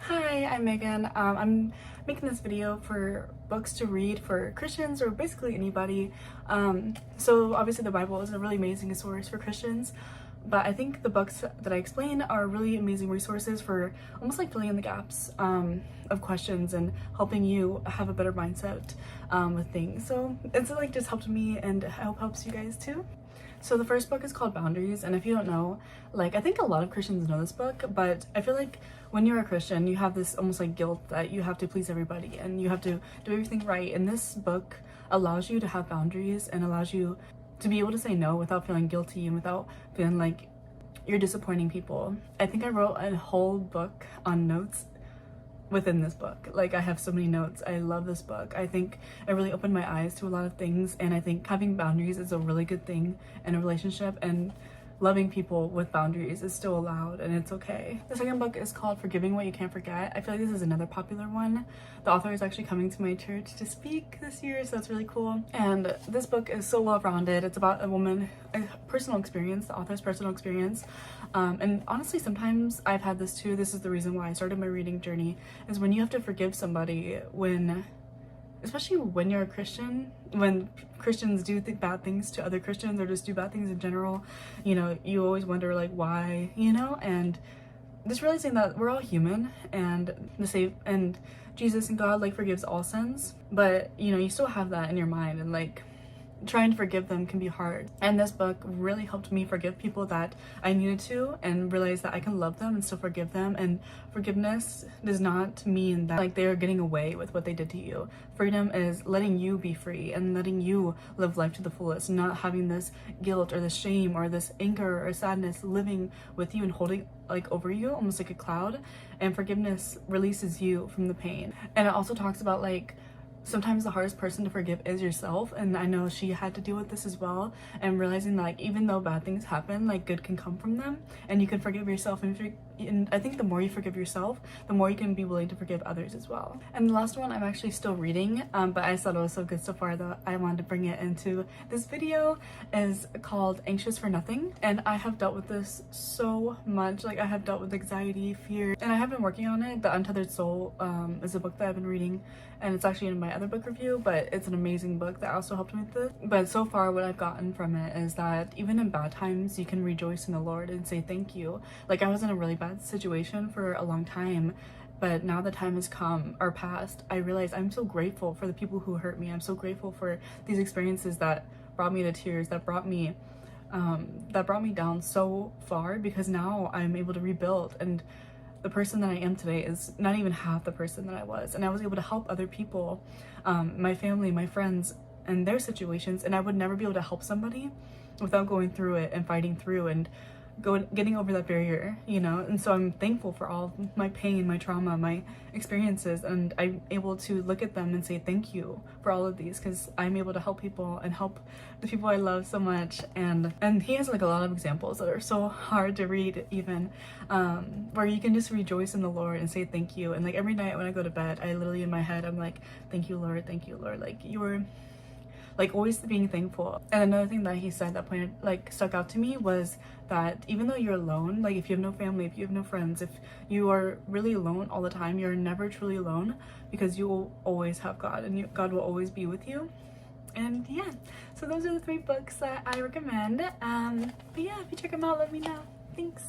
Hi, I'm Megan. I'm making this video for books to read for Christians or basically anybody. So obviously the Bible is a really amazing source for Christians, but I think the books that I explain are really amazing resources for almost like filling in the gaps of questions and helping you have a better mindset with things. So it's like just helped me, and I hope helps you guys too. So the first book is called Boundaries, and if you don't know, like I think a lot of Christians know this book, but I feel like when you're a Christian, you have this almost like guilt that you have to please everybody and you have to do everything right. And this book allows you to have boundaries and allows you to be able to say no without feeling guilty and without feeling like you're disappointing people. I think I wrote a whole book on notes within this book. Like, I have so many notes. I love this book. I think it really opened my eyes to a lot of things, and I think having boundaries is a really good thing in a relationship, and loving people with boundaries is still allowed and it's okay. The second book is called Forgiving What You Can't Forget. I feel like this is another popular one. The author is actually coming to my church to speak this year, so that's really cool. And this book is so well-rounded. It's about a woman, a personal experience, the author's personal experience. And honestly, sometimes I've had this too. This is the reason why I started my reading journey, is when you have to forgive somebody especially when you're a Christian, when Christians do bad things to other Christians or just do bad things in general, you know, you always wonder like why, you know, and just realizing that we're all human, and and Jesus and God like forgives all sins, but you know, you still have that in your mind, and like trying to forgive them can be hard. And this book really helped me forgive people that I needed to, and realize that I can love them and still forgive them. And forgiveness does not mean that like they are getting away with what they did to you. Freedom is letting you be free and letting you live life to the fullest, not having this guilt or this shame or this anger or sadness living with you and holding like over you almost like a cloud. And forgiveness releases you from the pain. And it also talks about like sometimes the hardest person to forgive is yourself, and I know she had to deal with this as well, and realizing that like even though bad things happen, like good can come from them, and you can forgive yourself. And I think the more you forgive yourself, the more you can be willing to forgive others as well. And the last one I'm actually still reading, but I thought it was so good so far that I wanted to bring it into this video, is called Anxious for Nothing. And I have dealt with this so much. Like, I have dealt with anxiety, fear, and I have been working on it. The Untethered Soul is a book that I've been reading, and it's actually in my other book review, but it's an amazing book that also helped me with this. But so far what I've gotten from it is that even in bad times, you can rejoice in the Lord and say thank you. Like, I was in a really bad situation for a long time, but now the time has come or passed, I realize I'm so grateful for the people who hurt me. I'm so grateful for these experiences that brought me to tears, that brought me down so far, because now I'm able to rebuild, and the person that I am today is not even half the person that I was, and I was able to help other people, my family, my friends, and their situations, and I would never be able to help somebody without going through it and fighting through and getting over that barrier, you know. And so I'm thankful for all my pain, my trauma, my experiences, and I'm able to look at them and say thank you for all of these, because I'm able to help people and help the people I love so much. And he has like a lot of examples that are so hard to read even, where you can just rejoice in the Lord and say thank you. And like every night when I go to bed, I literally in my head I'm like, thank you Lord, like you were like always being thankful. And another thing that he said that stuck out to me was that even though you're alone, like if you have no family, if you have no friends, if you are really alone all the time, you're never truly alone, because you will always have God, and God will always be with you. And yeah, so those are the 3 books that I recommend. But yeah, if you check them out, let me know. Thanks.